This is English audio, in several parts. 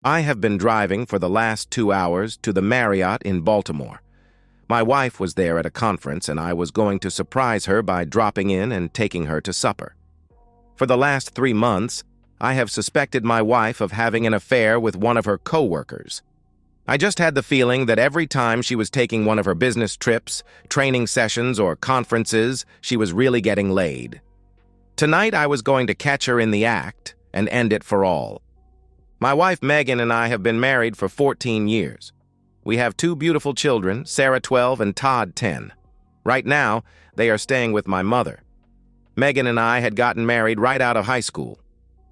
I have been driving for the last 2 hours to the Marriott in Baltimore. My wife was there at a conference, and I was going to surprise her by dropping in and taking her to supper. For the last 3 months, I have suspected my wife of having an affair with one of her co-workers. I just had the feeling that every time she was taking one of her business trips, training sessions, or conferences, she was really getting laid. Tonight, I was going to catch her in the act and end it for all. My wife Megan and I have been married for 14 years. We have 2 beautiful children, Sarah 12 and Todd 10. Right now, they are staying with my mother. Megan and I had gotten married right out of high school.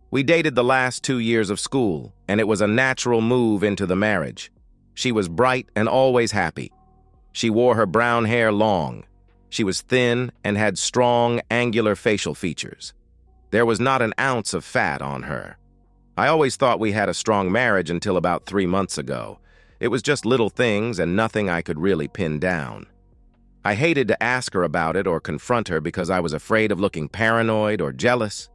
We dated the last 2 years of school, and it was a natural move into the marriage. She was bright and always happy. She wore her brown hair long. She was thin and had strong, angular facial features. There was not an ounce of fat on her. I always thought we had a strong marriage until about 3 months ago. It was just little things and nothing I could really pin down. I hated to ask her about it or confront her because I was afraid of looking paranoid or jealous.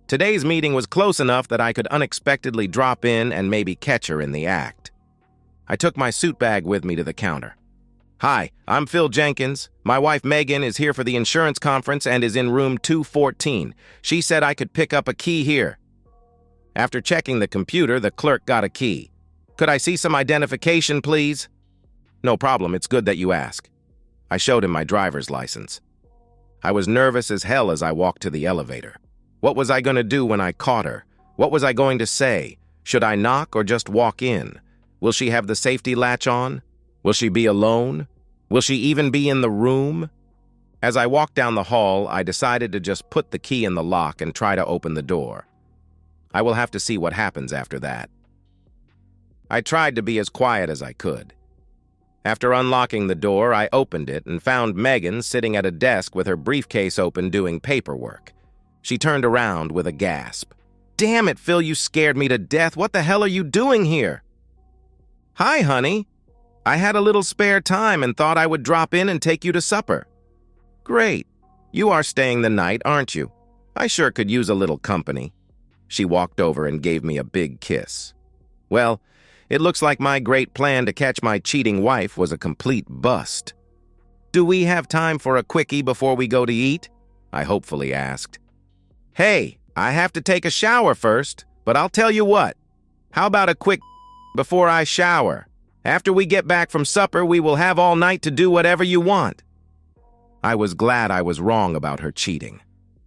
Today's meeting was close enough that I could unexpectedly drop in and maybe catch her in the act. I took my suit bag with me to the counter. "Hi, I'm Phil Jenkins. My wife Megan is here for the insurance conference and is in room 214. She said I could pick up a key here." After checking the computer, the clerk got a key. "Could I see some identification, please?" "No problem, it's good that you ask." I showed him my driver's license. I was nervous as hell as I walked to the elevator. What was I going to do when I caught her? What was I going to say? Should I knock or just walk in? Will she have the safety latch on? Will she be alone? Will she even be in the room? As I walked down the hall, I decided to just put the key in the lock and try to open the door. I will have to see what happens after that. I tried to be as quiet as I could. After unlocking the door, I opened it and found Megan sitting at a desk with her briefcase open doing paperwork. She turned around with a gasp. "Damn it, Phil, you scared me to death. What the hell are you doing here?" "Hi, honey. I had a little spare time and thought I would drop in and take you to supper." "Great. You are staying the night, aren't you? I sure could use a little company." She walked over and gave me a big kiss. Well, it looks like my great plan to catch my cheating wife was a complete bust. "Do we have time for a quickie before we go to eat?" I hopefully asked. "Hey, I have to take a shower first, but I'll tell you what. How about a quick before I shower? After we get back from supper, we will have all night to do whatever you want." I was glad I was wrong about her cheating.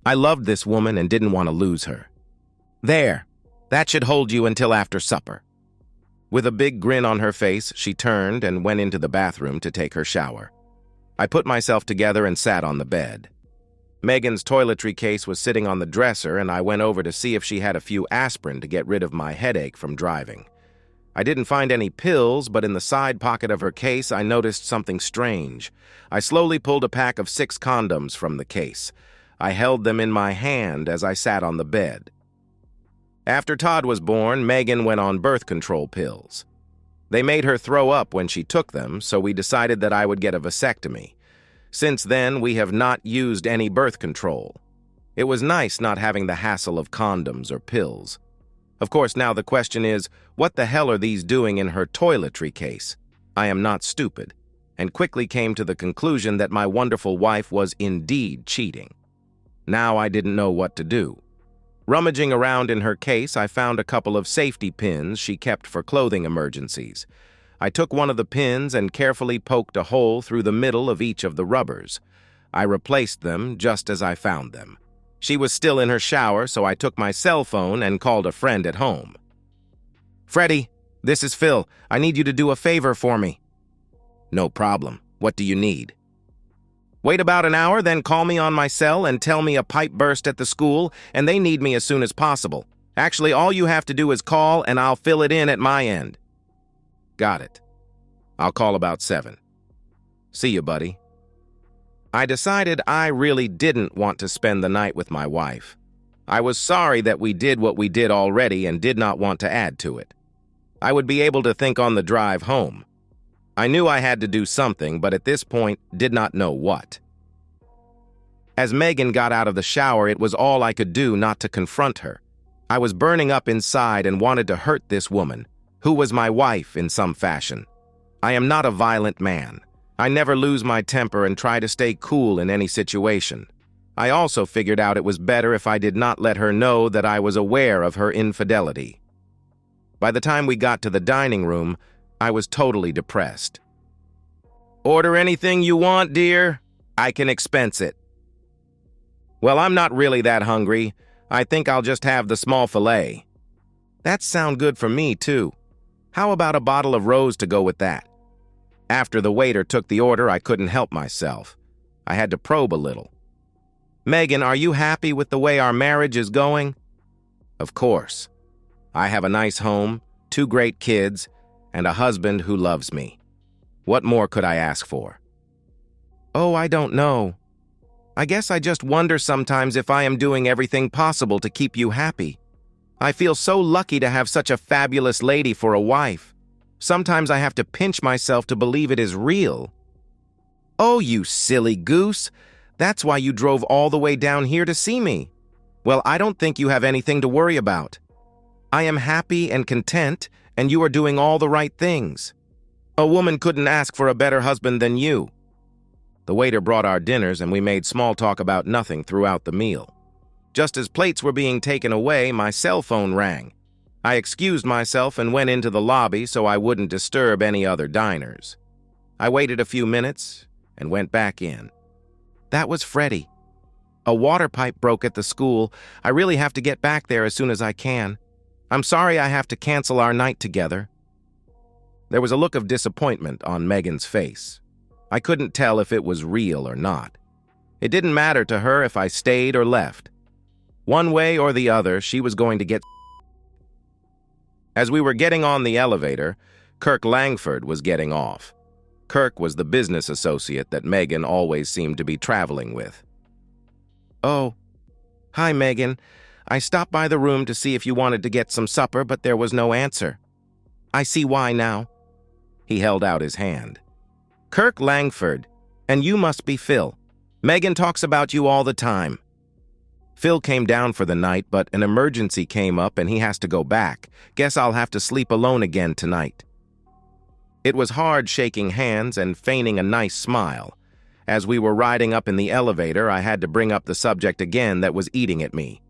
I loved this woman and didn't want to lose her. "There, that should hold you until after supper." With a big grin on her face, she turned and went into the bathroom to take her shower. I put myself together and sat on the bed. Megan's toiletry case was sitting on the dresser, and I went over to see if she had a few aspirin to get rid of my headache from driving. I didn't find any pills, but in the side pocket of her case, I noticed something strange. I slowly pulled a pack of 6 condoms from the case. I held them in my hand as I sat on the bed. After Todd was born, Megan went on birth control pills. They made her throw up when she took them, so we decided that I would get a vasectomy. Since then, we have not used any birth control. It was nice not having the hassle of condoms or pills. Of course, now the question is, what the hell are these doing in her toiletry case? I am not stupid, and quickly came to the conclusion that my wonderful wife was indeed cheating. Now I didn't know what to do. Rummaging around in her case, I found a couple of safety pins she kept for clothing emergencies. I took one of the pins and carefully poked a hole through the middle of each of the rubbers. I replaced them just as I found them. She was still in her shower, so I took my cell phone and called a friend at home. "Freddie, this is Phil. I need you to do a favor for me." "No problem. What do you need?" "Wait about an hour, then call me on my cell and tell me a pipe burst at the school, and they need me as soon as possible. Actually, all you have to do is call, and I'll fill it in at my end." "Got it. I'll call about 7. See you, buddy." I decided I really didn't want to spend the night with my wife. I was sorry that we did what we did already and did not want to add to it. I would be able to think on the drive home. I knew I had to do something, but at this point, did not know what. As Megan got out of the shower, it was all I could do not to confront her. I was burning up inside and wanted to hurt this woman, who was my wife in some fashion. I am not a violent man. I never lose my temper and try to stay cool in any situation. I also figured out it was better if I did not let her know that I was aware of her infidelity. By the time we got to the dining room, I was totally depressed. "Order anything you want, dear. I can expense it." "Well, I'm not really that hungry. I think I'll just have the small filet." "That sounds good for me, too. How about a bottle of rose to go with that?" After the waiter took the order, I couldn't help myself. I had to probe a little. "Megan, are you happy with the way our marriage is going?" "Of course. I have a nice home, 2 great kids, and a husband who loves me. What more could I ask for?" "Oh, I don't know. I guess I just wonder sometimes if I am doing everything possible to keep you happy. I feel so lucky to have such a fabulous lady for a wife. Sometimes I have to pinch myself to believe it is real." "Oh, you silly goose. That's why you drove all the way down here to see me. Well, I don't think you have anything to worry about. I am happy and content, and you are doing all the right things. A woman couldn't ask for a better husband than you." The waiter brought our dinners, and we made small talk about nothing throughout the meal. Just as plates were being taken away, my cell phone rang. I excused myself and went into the lobby so I wouldn't disturb any other diners. I waited a few minutes and went back in. That was Freddie. "A water pipe broke at the school. I really have to get back there as soon as I can. I'm sorry I have to cancel our night together." There was a look of disappointment on Megan's face. I couldn't tell if it was real or not. It didn't matter to her if I stayed or left. One way or the other, she was going to get. As we were getting on the elevator, Kirk Langford was getting off. Kirk was the business associate that Megan always seemed to be traveling with. "Oh, hi, Megan. I stopped by the room to see if you wanted to get some supper, but there was no answer. I see why now." He held out his hand. "Kirk Langford, and you must be Phil. Megan talks about you all the time." Phil came down for the night, but an emergency came up and he has to go back. Guess I'll have to sleep alone again tonight. It was hard shaking hands and feigning a nice smile. As we were riding up in the elevator, I had to bring up the subject again that was eating at me.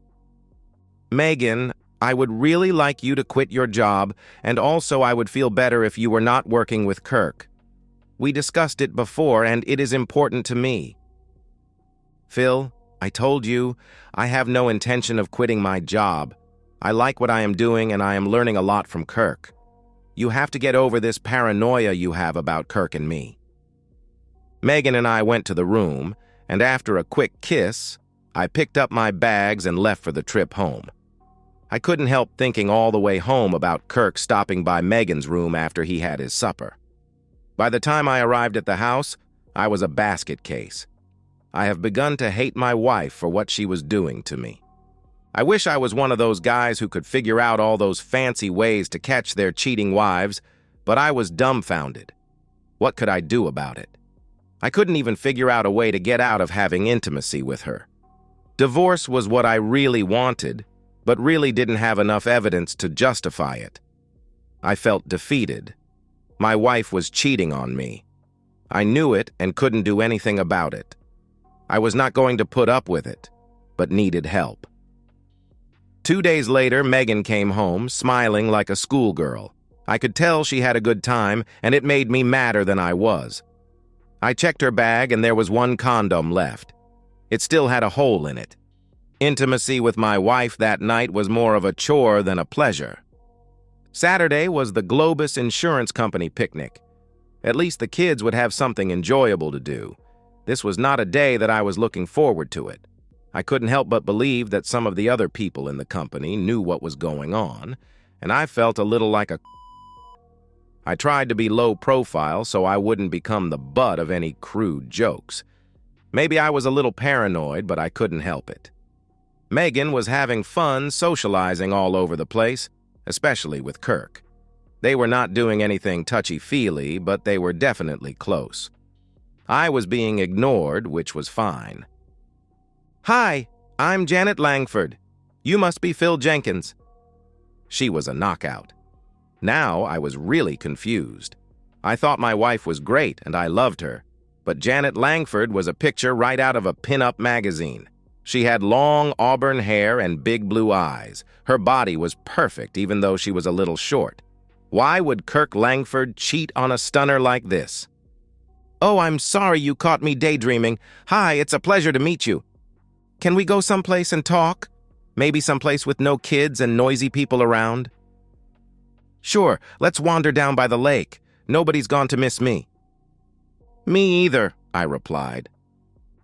"Megan, I would really like you to quit your job, and also I would feel better if you were not working with Kirk. We discussed it before, and it is important to me." "Phil, I told you, I have no intention of quitting my job. I like what I am doing, and I am learning a lot from Kirk. You have to get over this paranoia you have about Kirk and me." Megan and I went to the room, and after a quick kiss, I picked up my bags and left for the trip home. I couldn't help thinking all the way home about Kirk stopping by Megan's room after he had his supper. By the time I arrived at the house, I was a basket case. I have begun to hate my wife for what she was doing to me. I wish I was one of those guys who could figure out all those fancy ways to catch their cheating wives, but I was dumbfounded. What could I do about it? I couldn't even figure out a way to get out of having intimacy with her. Divorce was what I really wanted, but really didn't have enough evidence to justify it. I felt defeated. My wife was cheating on me. I knew it and couldn't do anything about it. I was not going to put up with it, but needed help. 2 days later, Megan came home, smiling like a schoolgirl. I could tell she had a good time, and it made me madder than I was. I checked her bag, and there was 1 condom left. It still had a hole in it. Intimacy with my wife that night was more of a chore than a pleasure. Saturday was the Globus Insurance Company picnic. At least the kids would have something enjoyable to do. This was not a day that I was looking forward to it. I couldn't help but believe that some of the other people in the company knew what was going on, and I felt a little like a. I tried to be low profile so I wouldn't become the butt of any crude jokes. Maybe I was a little paranoid, but I couldn't help it. Megan was having fun socializing all over the place, especially with Kirk. They were not doing anything touchy-feely, but they were definitely close. I was being ignored, which was fine. "Hi, I'm Janet Langford. You must be Phil Jenkins." She was a knockout. Now I was really confused. I thought my wife was great and I loved her, but Janet Langford was a picture right out of a pin-up magazine. She had long auburn hair and big blue eyes. Her body was perfect even though she was a little short. Why would Kirk Langford cheat on a stunner like this? "Oh, I'm sorry you caught me daydreaming. Hi, it's a pleasure to meet you. Can we go someplace and talk? Maybe someplace with no kids and noisy people around?" "Sure, let's wander down by the lake. Nobody's gone to miss me." "Me either," I replied.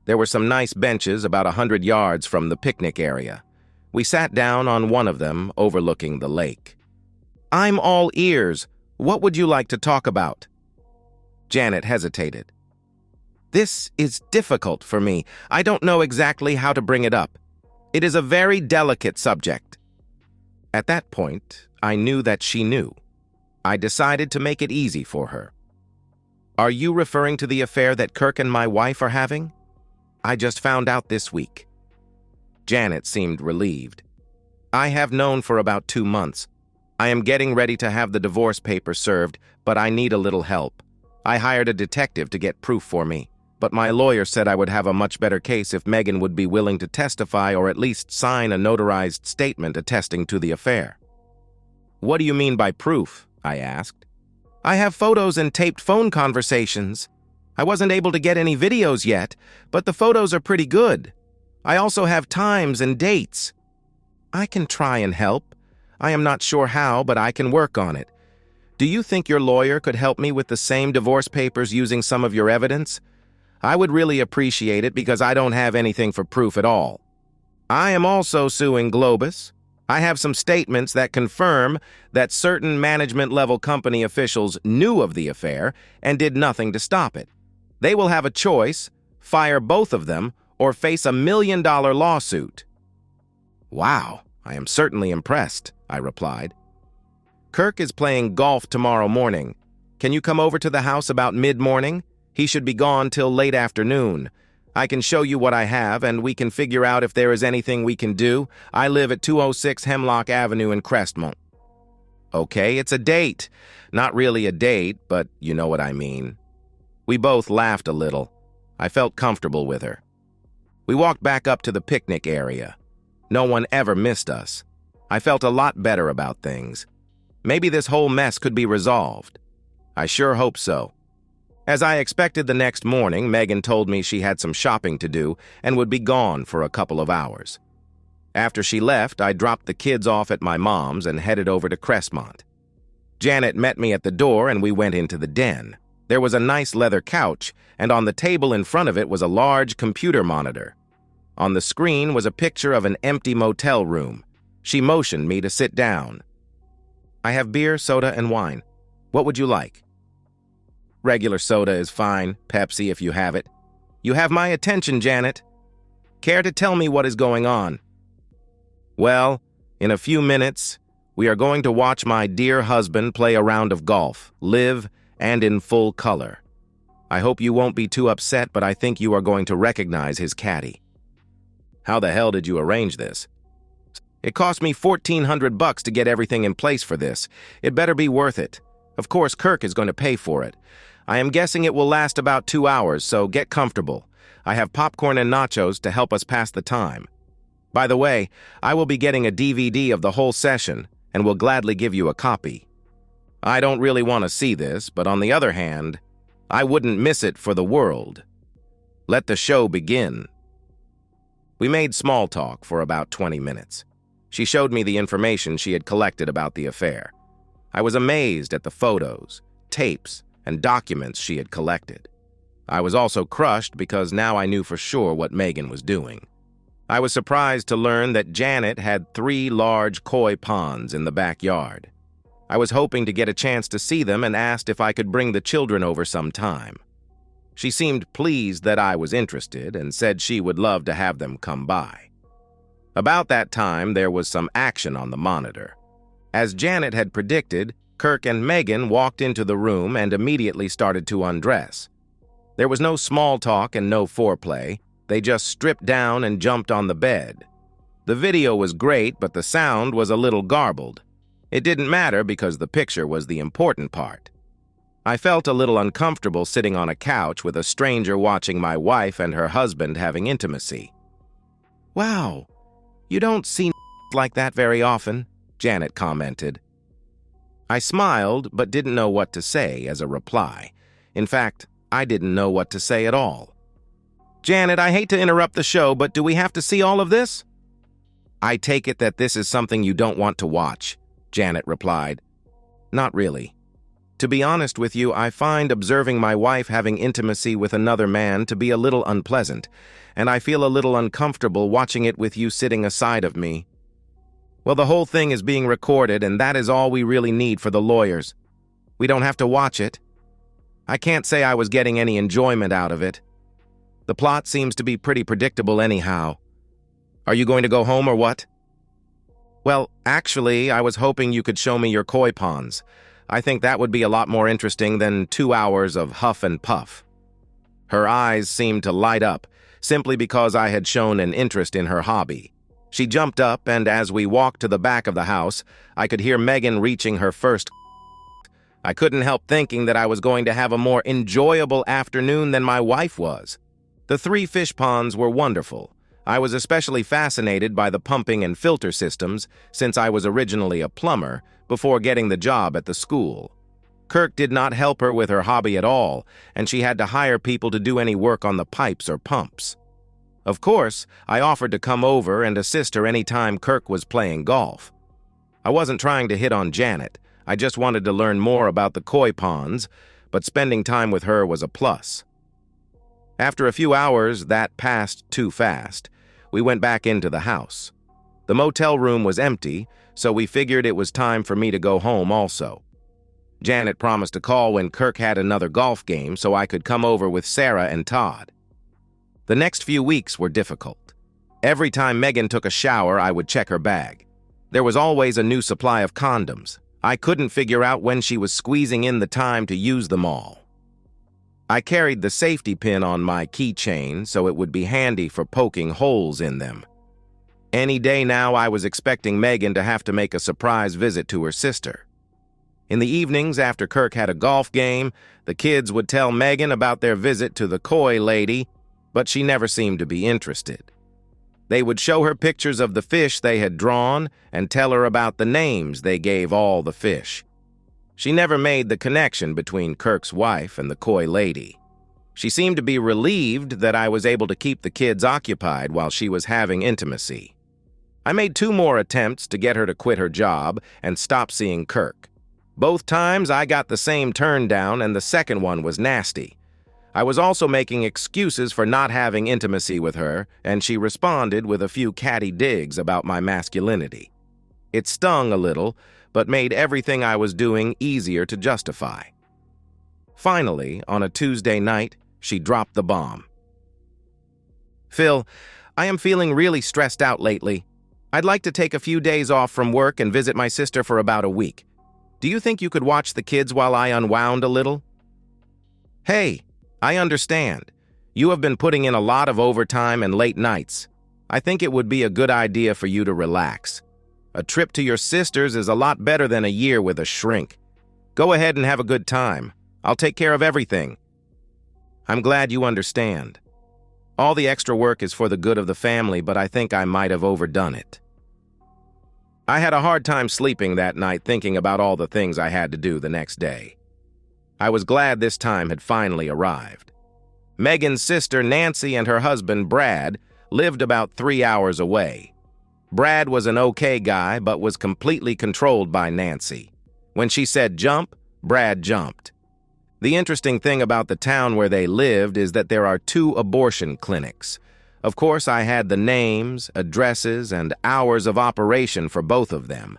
There were some nice benches about 100 yards from the picnic area. We sat down on one of them, overlooking the lake. "I'm all ears. What would you like to talk about?" Janet hesitated. "This is difficult for me. I don't know exactly how to bring it up. It is a very delicate subject." At that point, I knew that she knew. I decided to make it easy for her. "Are you referring to the affair that Kirk and my wife are having? I just found out this week." Janet seemed relieved. "I have known for about 2 months. I am getting ready to have the divorce papers served, but I need a little help. I hired a detective to get proof for me, but my lawyer said I would have a much better case if Megan would be willing to testify or at least sign a notarized statement attesting to the affair." "What do you mean by proof?" I asked. "I have photos and taped phone conversations. I wasn't able to get any videos yet, but the photos are pretty good. I also have times and dates. I can try and help. I am not sure how, but I can work on it. Do you think your lawyer could help me with the same divorce papers using some of your evidence? I would really appreciate it because I don't have anything for proof at all. I am also suing Globus. I have some statements that confirm that certain management-level company officials knew of the affair and did nothing to stop it. They will have a choice, fire both of them, or face a $1 million lawsuit." "Wow, I am certainly impressed," I replied. "Kirk is playing golf tomorrow morning. Can you come over to the house about mid-morning? He should be gone till late afternoon. I can show you what I have, and we can figure out if there is anything we can do. I live at 206 Hemlock Avenue in Crestmont." "Okay, it's a date. Not really a date, but you know what I mean." We both laughed a little. I felt comfortable with her. We walked back up to the picnic area. No one ever missed us. I felt a lot better about things. Maybe this whole mess could be resolved. I sure hope so. As I expected the next morning, Megan told me she had some shopping to do and would be gone for a couple of hours. After she left, I dropped the kids off at my mom's and headed over to Crestmont. Janet met me at the door and we went into the den. There was a nice leather couch, and on the table in front of it was a large computer monitor. On the screen was a picture of an empty motel room. She motioned me to sit down. "I have beer, soda, and wine. What would you like?" "Regular soda is fine, Pepsi if you have it." "You have my attention, Janet. Care to tell me what is going on?" "Well, in a few minutes, we are going to watch my dear husband play a round of golf, live and in full color. I hope you won't be too upset, but I think you are going to recognize his caddy." "How the hell did you arrange this?" "It cost me $1,400 to get everything in place for this. It better be worth it. Of course, Kirk is going to pay for it. I am guessing it will last about 2 hours, so get comfortable. I have popcorn and nachos to help us pass the time. By the way, I will be getting a DVD of the whole session and will gladly give you a copy. I don't really want to see this, but on the other hand, I wouldn't miss it for the world. Let the show begin." We made small talk for about 20 minutes. She showed me the information she had collected about the affair. I was amazed at the photos, tapes, and documents she had collected. I was also crushed because now I knew for sure what Megan was doing. I was surprised to learn that Janet had 3 large koi ponds in the backyard. I was hoping to get a chance to see them and asked if I could bring the children over sometime. She seemed pleased that I was interested and said she would love to have them come by. About that time, there was some action on the monitor. As Janet had predicted, Kirk and Megan walked into the room and immediately started to undress. There was no small talk and no foreplay. They just stripped down and jumped on the bed. The video was great, but the sound was a little garbled. It didn't matter because the picture was the important part. I felt a little uncomfortable sitting on a couch with a stranger watching my wife and her husband having intimacy. "Wow, you don't see like that very often," Janet commented. I smiled but didn't know what to say as a reply. In fact, I didn't know what to say at all. "Janet, I hate to interrupt the show, but do we have to see all of this?" "I take it that this is something you don't want to watch," Janet replied. "Not really. To be honest with you, I find observing my wife having intimacy with another man to be a little unpleasant, and I feel a little uncomfortable watching it with you sitting aside of me." "Well, the whole thing is being recorded, and that is all we really need for the lawyers. We don't have to watch it. I can't say I was getting any enjoyment out of it. The plot seems to be pretty predictable anyhow. Are you going to go home or what?" "Well, actually, I was hoping you could show me your koi ponds. I think that would be a lot more interesting than 2 hours of huff and puff." Her eyes seemed to light up, simply because I had shown an interest in her hobby. She jumped up, and as we walked to the back of the house, I could hear Megan reaching her first. I couldn't help thinking that I was going to have a more enjoyable afternoon than my wife was. The 3 fish ponds were wonderful. I was especially fascinated by the pumping and filter systems since I was originally a plumber before getting the job at the school. Kirk did not help her with her hobby at all, and she had to hire people to do any work on the pipes or pumps. Of course, I offered to come over and assist her any time Kirk was playing golf. I wasn't trying to hit on Janet. I just wanted to learn more about the koi ponds, but spending time with her was a plus. After a few hours that passed too fast, we went back into the house. The motel room was empty, so we figured it was time for me to go home also. Janet promised to call when Kirk had another golf game so I could come over with Sarah and Todd. The next few weeks were difficult. Every time Megan took a shower, I would check her bag. There was always a new supply of condoms. I couldn't figure out when she was squeezing in the time to use them all. I carried the safety pin on my keychain so it would be handy for poking holes in them. Any day now, I was expecting Megan to have to make a surprise visit to her sister. In the evenings, after Kirk had a golf game, the kids would tell Megan about their visit to the koi lady, but she never seemed to be interested. They would show her pictures of the fish they had drawn and tell her about the names they gave all the fish. She never made the connection between Kirk's wife and the koi lady. She seemed to be relieved that I was able to keep the kids occupied while she was having intimacy. I made 2 more attempts to get her to quit her job and stop seeing Kirk. Both times I got the same turn down, and the second one was nasty. I was also making excuses for not having intimacy with her, and she responded with a few catty digs about my masculinity. It stung a little, but made everything I was doing easier to justify. Finally, on a Tuesday night, she dropped the bomb. "Phil, I am feeling really stressed out lately. I'd like to take a few days off from work and visit my sister for about a week. Do you think you could watch the kids while I unwound a little?" "Hey, I understand. You have been putting in a lot of overtime and late nights. I think it would be a good idea for you to relax. A trip to your sister's is a lot better than a year with a shrink. Go ahead and have a good time. I'll take care of everything." "I'm glad you understand. All the extra work is for the good of the family, but I think I might have overdone it." I had a hard time sleeping that night thinking about all the things I had to do the next day. I was glad this time had finally arrived. Megan's sister Nancy and her husband Brad lived about 3 hours away. Brad was an okay guy, but was completely controlled by Nancy. When she said jump, Brad jumped. The interesting thing about the town where they lived is that there are 2 abortion clinics. Of course, I had the names, addresses, and hours of operation for both of them.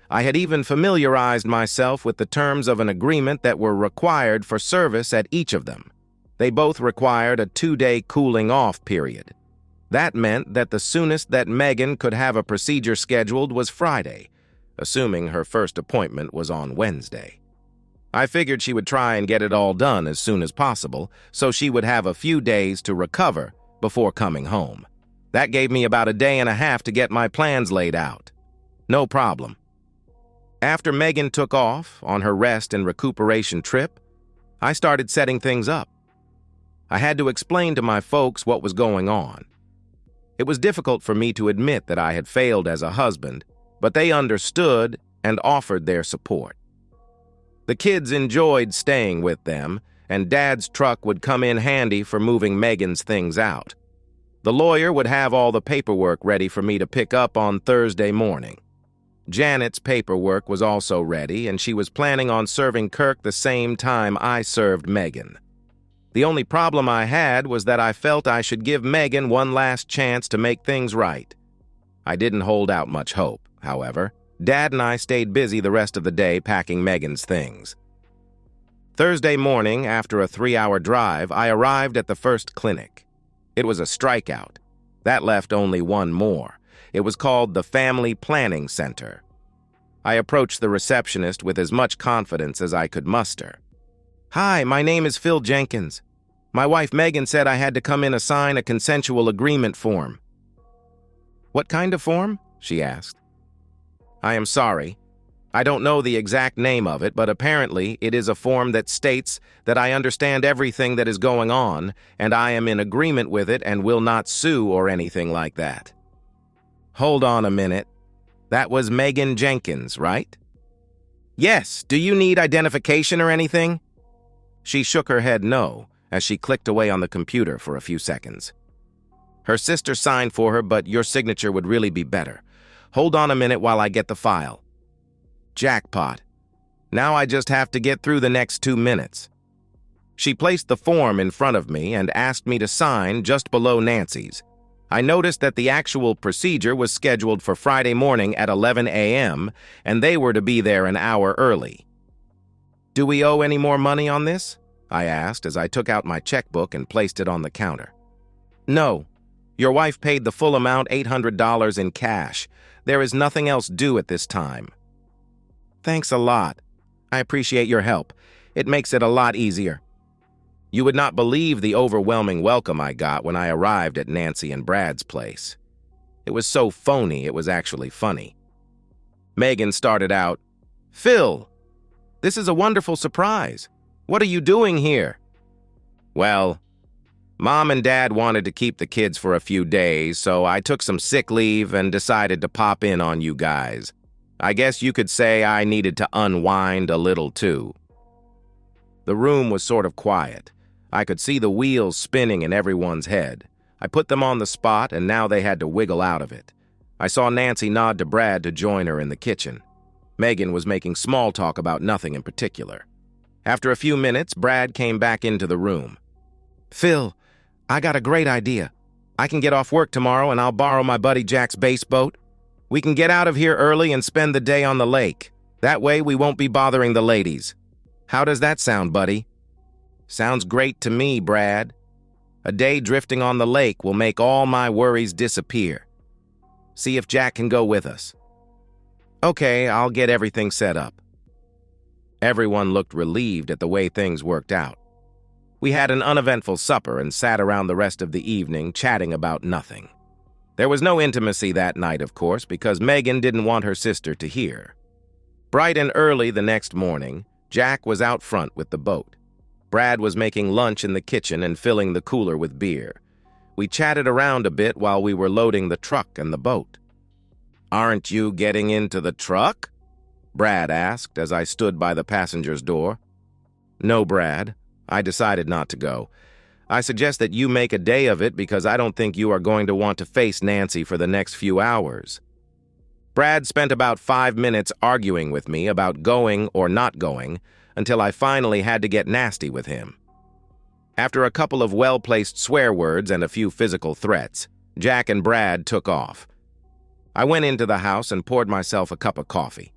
I had even familiarized myself with the terms of an agreement that were required for service at each of them. They both required a 2-day cooling-off period. That meant that the soonest that Megan could have a procedure scheduled was Friday, assuming her first appointment was on Wednesday. I figured she would try and get it all done as soon as possible, so she would have a few days to recover before coming home. That gave me about a day and a half to get my plans laid out. No problem. After Megan took off on her rest and recuperation trip, I started setting things up. I had to explain to my folks what was going on. It was difficult for me to admit that I had failed as a husband, but they understood and offered their support. The kids enjoyed staying with them, and Dad's truck would come in handy for moving Megan's things out. The lawyer would have all the paperwork ready for me to pick up on Thursday morning. Janet's paperwork was also ready, and she was planning on serving Kirk the same time I served Megan. The only problem I had was that I felt I should give Megan one last chance to make things right. I didn't hold out much hope, however. Dad and I stayed busy the rest of the day packing Megan's things. Thursday morning, after a 3-hour drive, I arrived at the first clinic. It was a strikeout. That left only one more. It was called the Family Planning Center. I approached the receptionist with as much confidence as I could muster. "Hi, my name is Phil Jenkins. My wife Megan said I had to come in and sign a consensual agreement form." "What kind of form?" she asked. "I am sorry. I don't know the exact name of it, but apparently it is a form that states that I understand everything that is going on, and I am in agreement with it and will not sue or anything like that." "Hold on a minute. That was Megan Jenkins, right?" "Yes. Do you need identification or anything?" She shook her head no, as she clicked away on the computer for a few seconds. "Her sister signed for her, but your signature would really be better. Hold on a minute while I get the file." Jackpot. Now I just have to get through the next 2 minutes. She placed the form in front of me and asked me to sign just below Nancy's. I noticed that the actual procedure was scheduled for Friday morning at 11 a.m., and they were to be there an hour early. "Do we owe any more money on this?" I asked as I took out my checkbook and placed it on the counter. "No. Your wife paid the full amount, $800 in cash. There is nothing else due at this time." "Thanks a lot. I appreciate your help. It makes it a lot easier." You would not believe the overwhelming welcome I got when I arrived at Nancy and Brad's place. It was so phony, it was actually funny. Megan started out, "Phil, this is a wonderful surprise. What are you doing here?" "Well, Mom and Dad wanted to keep the kids for a few days, so I took some sick leave and decided to pop in on you guys. I guess you could say I needed to unwind a little too." The room was sort of quiet. I could see the wheels spinning in everyone's head. I put them on the spot, and now they had to wiggle out of it. I saw Nancy nod to Brad to join her in the kitchen. Megan was making small talk about nothing in particular. After a few minutes, Brad came back into the room. "Phil, I got a great idea. I can get off work tomorrow, and I'll borrow my buddy Jack's bass boat. We can get out of here early and spend the day on the lake. That way we won't be bothering the ladies. How does that sound, buddy?" "Sounds great to me, Brad. A day drifting on the lake will make all my worries disappear. See if Jack can go with us." "Okay, I'll get everything set up." Everyone looked relieved at the way things worked out. We had an uneventful supper and sat around the rest of the evening chatting about nothing. There was no intimacy that night, of course, because Megan didn't want her sister to hear. Bright and early the next morning, Jack was out front with the boat. Brad was making lunch in the kitchen and filling the cooler with beer. We chatted around a bit while we were loading the truck and the boat. "Aren't you getting into the truck?" Brad asked as I stood by the passenger's door. "No, Brad. I decided not to go. I suggest that you make a day of it because I don't think you are going to want to face Nancy for the next few hours." Brad spent about 5 minutes arguing with me about going or not going, until I finally had to get nasty with him. After a couple of well-placed swear words and a few physical threats, Jack and Brad took off. I went into the house and poured myself a cup of coffee.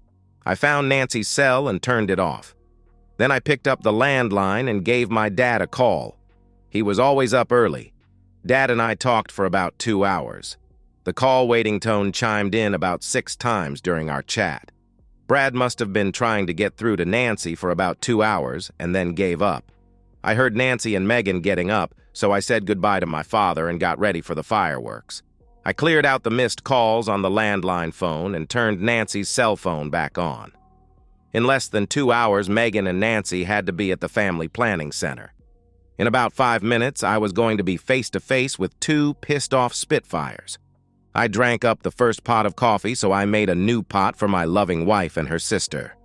I found Nancy's cell and turned it off. Then I picked up the landline and gave my dad a call. He was always up early. Dad and I talked for about 2 hours. The call waiting tone chimed in about 6 times during our chat. Brad must have been trying to get through to Nancy for about 2 hours and then gave up. I heard Nancy and Megan getting up, so I said goodbye to my father and got ready for the fireworks. I cleared out the missed calls on the landline phone and turned Nancy's cell phone back on. In less than 2 hours, Megan and Nancy had to be at the family planning center. In about 5 minutes, I was going to be face-to-face with 2 pissed-off Spitfires. I drank up the first pot of coffee, so I made a new pot for my loving wife and her sister.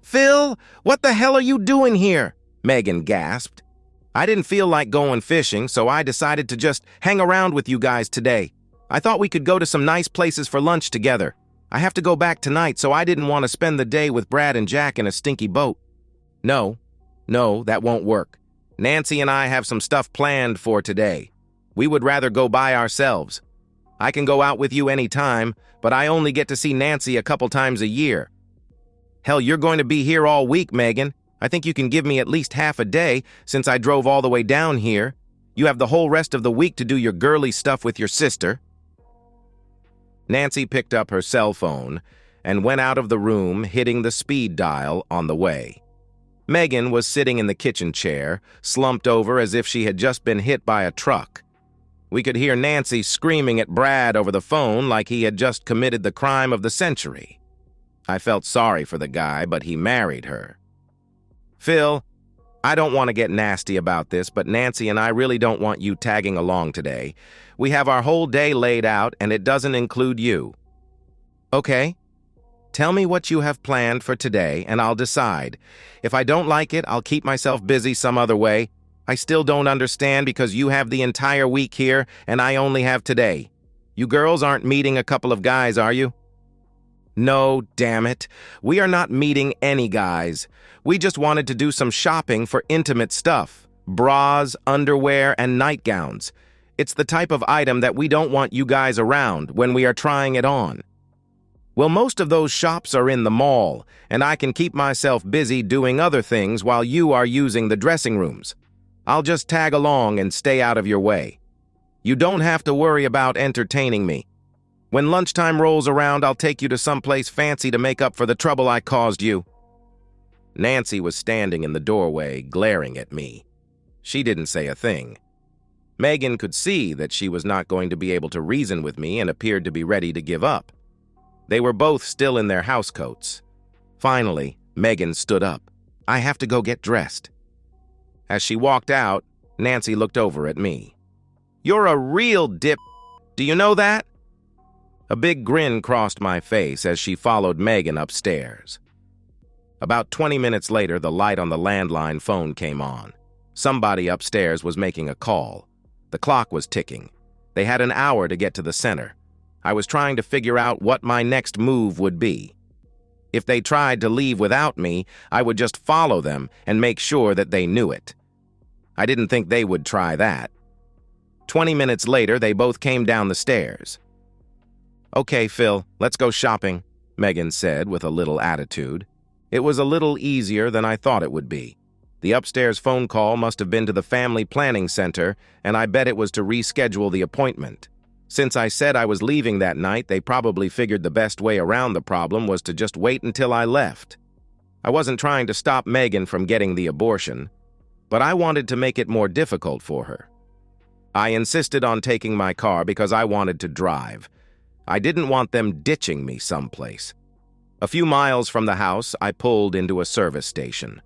"Phil, what the hell are you doing here?" Megan gasped. "I didn't feel like going fishing, so I decided to just hang around with you guys today. I thought we could go to some nice places for lunch together. I have to go back tonight, so I didn't want to spend the day with Brad and Jack in a stinky boat." No, that won't work. Nancy and I have some stuff planned for today. We would rather go by ourselves. I can go out with you anytime, but I only get to see Nancy a couple times a year. Hell, you're going to be here all week, Megan. I think you can give me at least half a day since I drove all the way down here. You have the whole rest of the week to do your girly stuff with your sister. Nancy picked up her cell phone and went out of the room, hitting the speed dial on the way. Megan was sitting in the kitchen chair, slumped over as if she had just been hit by a truck. We could hear Nancy screaming at Brad over the phone like he had just committed the crime of the century. I felt sorry for the guy, but he married her. "Phil, I don't want to get nasty about this, but Nancy and I really don't want you tagging along today. We have our whole day laid out, and it doesn't include you." "Okay. Tell me what you have planned for today, and I'll decide. If I don't like it, I'll keep myself busy some other way. I still don't understand because you have the entire week here, and I only have today. You girls aren't meeting a couple of guys, are you?" "No, damn it. We are not meeting any guys. We just wanted to do some shopping for intimate stuff. Bras, underwear, and nightgowns. It's the type of item that we don't want you guys around when we are trying it on." "Well, most of those shops are in the mall, and I can keep myself busy doing other things while you are using the dressing rooms. I'll just tag along and stay out of your way. You don't have to worry about entertaining me. When lunchtime rolls around, I'll take you to someplace fancy to make up for the trouble I caused you." Nancy was standing in the doorway, glaring at me. She didn't say a thing. Megan could see that she was not going to be able to reason with me and appeared to be ready to give up. They were both still in their housecoats. Finally, Megan stood up. "I have to go get dressed." As she walked out, Nancy looked over at me. "You're a real dip. Do you know that?" A big grin crossed my face as she followed Megan upstairs. About 20 minutes later, the light on the landline phone came on. Somebody upstairs was making a call. The clock was ticking. They had an hour to get to the center. I was trying to figure out what my next move would be. If they tried to leave without me, I would just follow them and make sure that they knew it. I didn't think they would try that. 20 minutes later, they both came down the stairs. "Okay, Phil, let's go shopping," Megan said with a little attitude. It was a little easier than I thought it would be. The upstairs phone call must have been to the family planning center, and I bet it was to reschedule the appointment. Since I said I was leaving that night, they probably figured the best way around the problem was to just wait until I left. I wasn't trying to stop Megan from getting the abortion, but I wanted to make it more difficult for her. I insisted on taking my car because I wanted to drive. I didn't want them ditching me someplace. A few miles from the house, I pulled into a service station.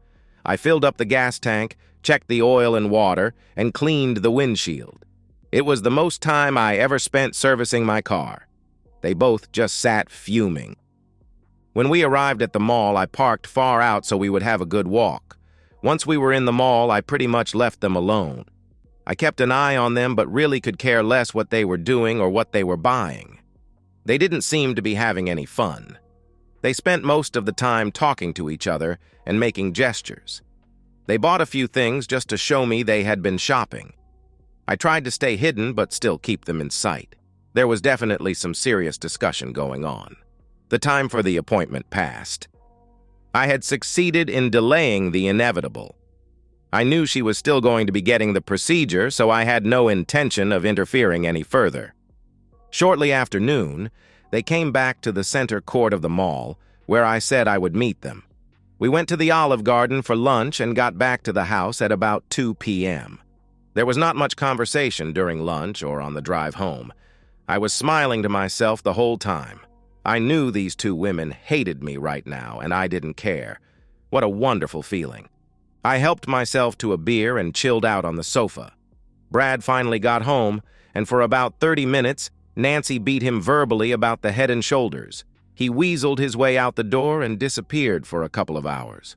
I filled up the gas tank, checked the oil and water, and cleaned the windshield. It was the most time I ever spent servicing my car. They both just sat fuming. When we arrived at the mall, I parked far out so we would have a good walk. Once we were in the mall, I pretty much left them alone. I kept an eye on them but really could care less what they were doing or what they were buying. They didn't seem to be having any fun. They spent most of the time talking to each other and making gestures. They bought a few things just to show me they had been shopping. I tried to stay hidden but still keep them in sight. There was definitely some serious discussion going on. The time for the appointment passed. I had succeeded in delaying the inevitable. I knew she was still going to be getting the procedure, so I had no intention of interfering any further. Shortly after noon, they came back to the center court of the mall, where I said I would meet them. We went to the Olive Garden for lunch and got back to the house at about 2 p.m. There was not much conversation during lunch or on the drive home. I was smiling to myself the whole time. I knew these two women hated me right now, and I didn't care. What a wonderful feeling. I helped myself to a beer and chilled out on the sofa. Brad finally got home, and for about 30 minutes, Nancy beat him verbally about the head and shoulders. He weaseled his way out the door and disappeared for a couple of hours.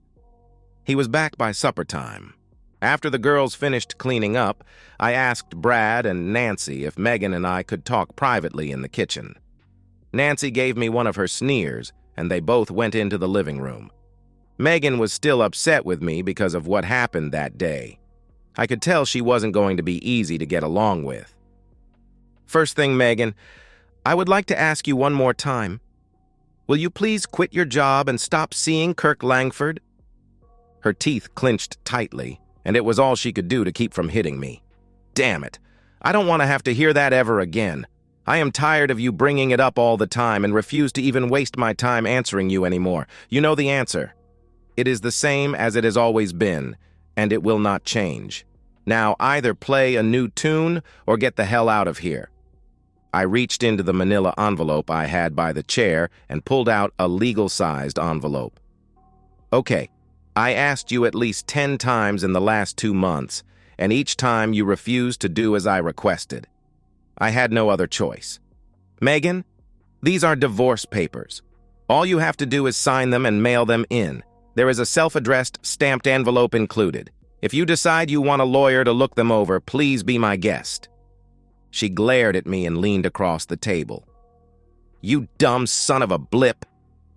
He was back by supper time. After the girls finished cleaning up, I asked Brad and Nancy if Megan and I could talk privately in the kitchen. Nancy gave me one of her sneers, and they both went into the living room. Megan was still upset with me because of what happened that day. I could tell she wasn't going to be easy to get along with. First thing, Megan, I would like to ask you one more time. Will you please quit your job and stop seeing Kirk Langford? Her teeth clenched tightly, and it was all she could do to keep from hitting me. Damn it. I don't want to have to hear that ever again. I am tired of you bringing it up all the time and refuse to even waste my time answering you anymore. You know the answer. It is the same as it has always been, and it will not change. Now either play a new tune or get the hell out of here. I reached into the manila envelope I had by the chair and pulled out a legal-sized envelope. Okay, I asked you at least 10 times in the last 2 months, and each time you refused to do as I requested. I had no other choice. Megan, these are divorce papers. All you have to do is sign them and mail them in. There is a self-addressed, stamped envelope included. If you decide you want a lawyer to look them over, please be my guest. She glared at me and leaned across the table. You dumb son of a blip.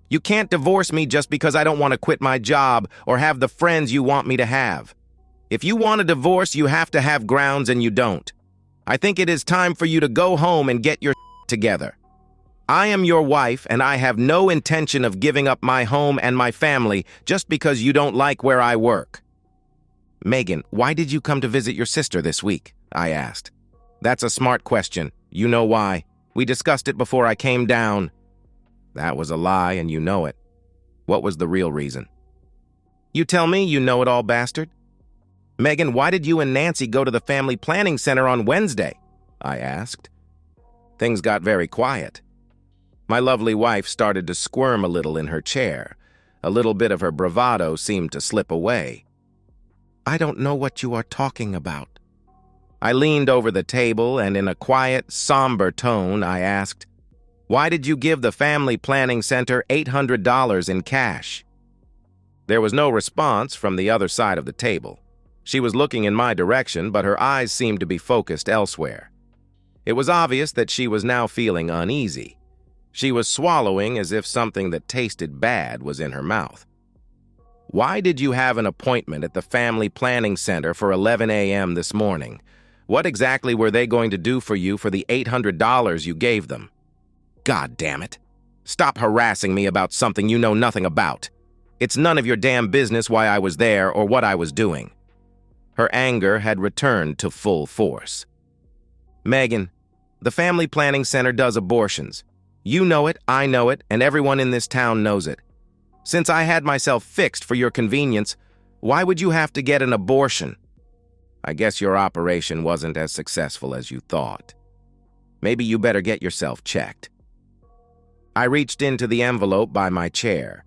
You can't divorce me just because I don't want to quit my job or have the friends you want me to have. If you want a divorce, you have to have grounds, and you don't. I think it is time for you to go home and get your together. I am your wife, and I have no intention of giving up my home and my family just because you don't like where I work. Megan, why did you come to visit your sister this week? I asked. That's a smart question. You know why. We discussed it before I came down. That was a lie, and you know it. What was the real reason? You tell me, you know-it-all bastard. Megan, why did you and Nancy go to the family planning center on Wednesday? I asked. Things got very quiet. My lovely wife started to squirm a little in her chair. A little bit of her bravado seemed to slip away. I don't know what you are talking about. I leaned over the table, and in a quiet, somber tone, I asked, why did you give the family planning center $800 in cash? There was no response from the other side of the table. She was looking in my direction, but her eyes seemed to be focused elsewhere. It was obvious that she was now feeling uneasy. She was swallowing as if something that tasted bad was in her mouth. Why did you have an appointment at the family planning center for 11 a.m. this morning? What exactly were they going to do for you for the $800 you gave them? God damn it. Stop harassing me about something you know nothing about. It's none of your damn business why I was there or what I was doing. Her anger had returned to full force. Megan, the family planning center does abortions. You know it, I know it, and everyone in this town knows it. Since I had myself fixed for your convenience, why would you have to get an abortion? I guess your operation wasn't as successful as you thought. Maybe you better get yourself checked. I reached into the envelope by my chair.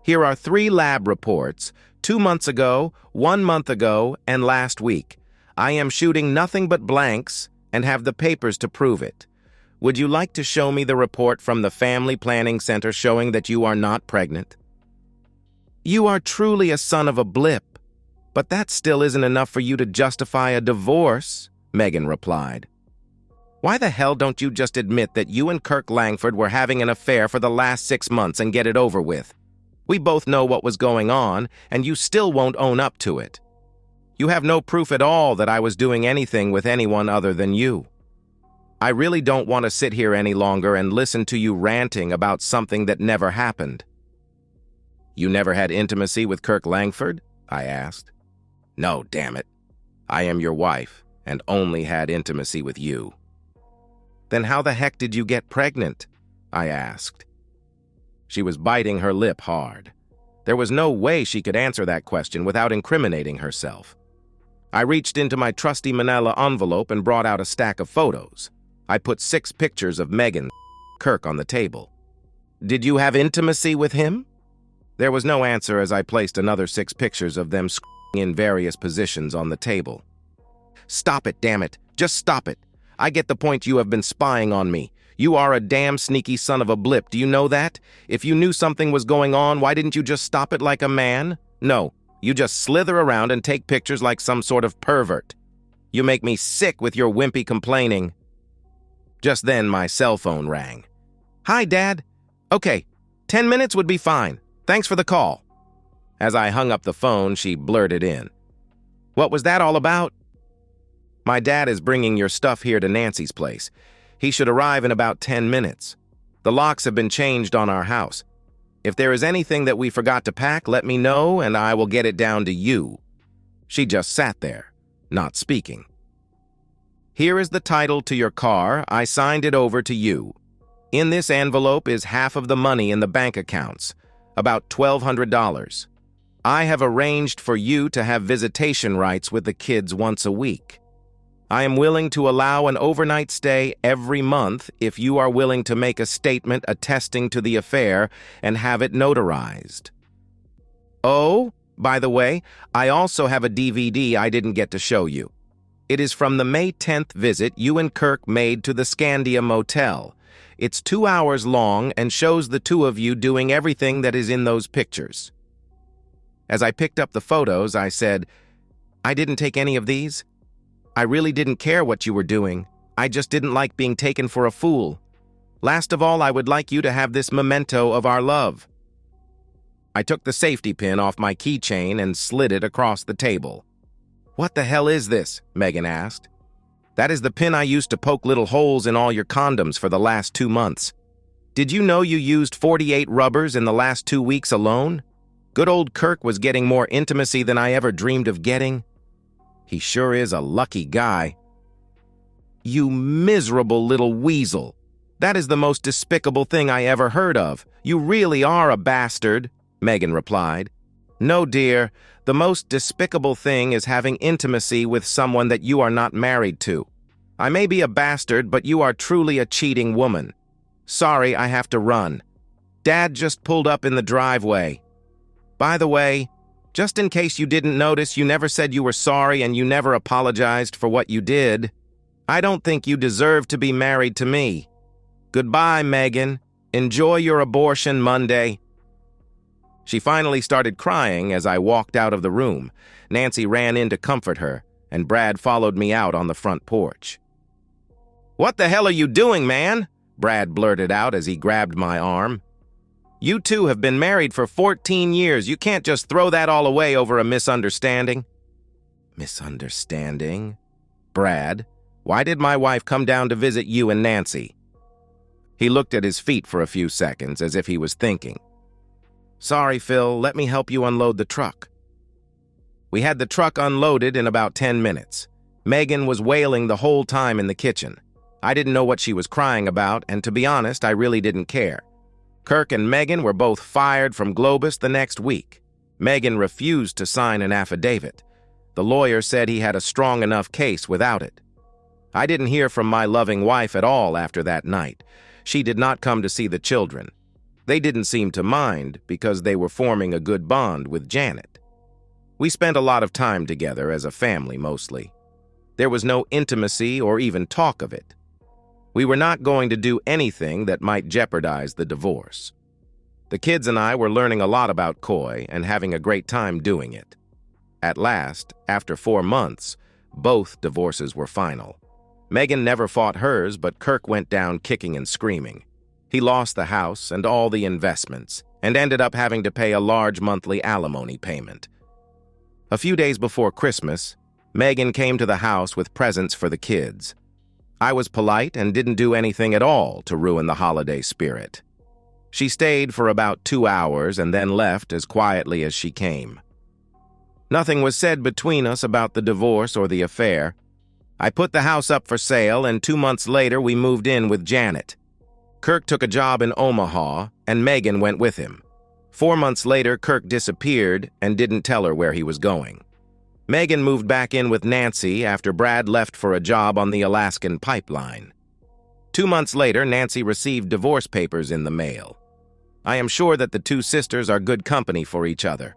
Here are 3 lab reports, 2 months ago, 1 month ago, and last week. I am shooting nothing but blanks and have the papers to prove it. Would you like to show me the report from the Family Planning Center showing that you are not pregnant? You are truly a son of a blip, but that still isn't enough for you to justify a divorce, Megan replied. Why the hell don't you just admit that you and Kirk Langford were having an affair for the last 6 months and get it over with? We both know what was going on, and you still won't own up to it. You have no proof at all that I was doing anything with anyone other than you. I really don't want to sit here any longer and listen to you ranting about something that never happened. You never had intimacy with Kirk Langford? I asked. No, damn it. I am your wife and only had intimacy with you. Then how the heck did you get pregnant? I asked. She was biting her lip hard. There was no way she could answer that question without incriminating herself. I reached into my trusty manila envelope and brought out a stack of photos. I put 6 pictures of Megan Kirk on the table. Did you have intimacy with him? There was no answer as I placed another 6 pictures of them in various positions on the table. Stop it, damn it. Just stop it. I get the point. You have been spying on me. You are a damn sneaky son of a blip. Do you know that? If you knew something was going on, why didn't you just stop it like a man? No, you just slither around and take pictures like some sort of pervert. You make me sick with your wimpy complaining. Just then, my cell phone rang. Hi, Dad. Okay, 10 minutes would be fine. Thanks for the call. As I hung up the phone, she blurted in. What was that all about? My dad is bringing your stuff here to Nancy's place. He should arrive in about 10 minutes. The locks have been changed on our house. If there is anything that we forgot to pack, let me know and I will get it down to you. She just sat there, not speaking. Here is the title to your car. I signed it over to you. In this envelope is half of the money in the bank accounts, about $1,200. I have arranged for you to have visitation rights with the kids once a week. I am willing to allow an overnight stay every month if you are willing to make a statement attesting to the affair and have it notarized. Oh, by the way, I also have a DVD I didn't get to show you. It is from the May 10th visit you and Kirk made to the Scandia Motel. It's 2 hours long and shows the two of you doing everything that is in those pictures. As I picked up the photos, I said, I didn't take any of these. I really didn't care what you were doing. I just didn't like being taken for a fool. Last of all, I would like you to have this memento of our love. I took the safety pin off my keychain and slid it across the table. What the hell is this? Megan asked. That is the pin I used to poke little holes in all your condoms for the last 2 months. Did you know you used 48 rubbers in the last 2 weeks alone? Good old Kirk was getting more intimacy than I ever dreamed of getting. He sure is a lucky guy. You miserable little weasel. That is the most despicable thing I ever heard of. You really are a bastard, Megan replied. No, dear. The most despicable thing is having intimacy with someone that you are not married to. I may be a bastard, but you are truly a cheating woman. Sorry, I have to run. Dad just pulled up in the driveway. By the way, just in case you didn't notice, you never said you were sorry and you never apologized for what you did. I don't think you deserve to be married to me. Goodbye, Megan. Enjoy your abortion Monday. She finally started crying as I walked out of the room. Nancy ran in to comfort her, and Brad followed me out on the front porch. What the hell are you doing, man? Brad blurted out as he grabbed my arm. You two have been married for 14 years. You can't just throw that all away over a misunderstanding. Misunderstanding? Brad, why did my wife come down to visit you and Nancy? He looked at his feet for a few seconds as if he was thinking. Sorry, Phil, let me help you unload the truck. We had the truck unloaded in about 10 minutes. Megan was wailing the whole time in the kitchen. I didn't know what she was crying about, and to be honest, I really didn't care. Kirk and Megan were both fired from Globus the next week. Megan refused to sign an affidavit. The lawyer said he had a strong enough case without it. I didn't hear from my loving wife at all after that night. She did not come to see the children. They didn't seem to mind because they were forming a good bond with Janet. We spent a lot of time together as a family mostly. There was no intimacy or even talk of it. We were not going to do anything that might jeopardize the divorce. The kids and I were learning a lot about Coy and having a great time doing it. At last, after 4 months, both divorces were final. Megan never fought hers, but Kirk went down kicking and screaming. He lost the house and all the investments, and ended up having to pay a large monthly alimony payment. A few days before Christmas, Megan came to the house with presents for the kids. I was polite and didn't do anything at all to ruin the holiday spirit. She stayed for about 2 hours and then left as quietly as she came. Nothing was said between us about the divorce or the affair. I put the house up for sale, and 2 months later we moved in with Janet. Kirk took a job in Omaha, and Megan went with him. 4 months later, Kirk disappeared and didn't tell her where he was going. Megan moved back in with Nancy after Brad left for a job on the Alaskan pipeline. 2 months later, Nancy received divorce papers in the mail. I am sure that the two sisters are good company for each other.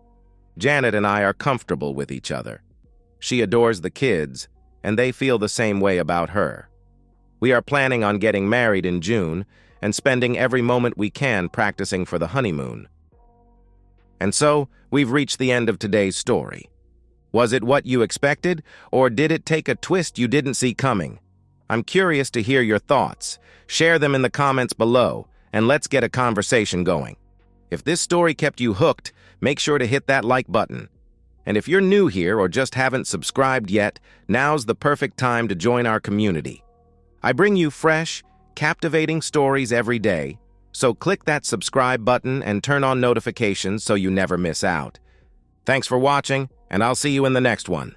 Janet and I are comfortable with each other. She adores the kids, and they feel the same way about her. We are planning on getting married in June and spending every moment we can practicing for the honeymoon. And so, we've reached the end of today's story. Was it what you expected, or did it take a twist you didn't see coming? I'm curious to hear your thoughts. Share them in the comments below, and let's get a conversation going. If this story kept you hooked, make sure to hit that like button. And if you're new here or just haven't subscribed yet, now's the perfect time to join our community. I bring you fresh, captivating stories every day, so click that subscribe button and turn on notifications so you never miss out. Thanks for watching, and I'll see you in the next one.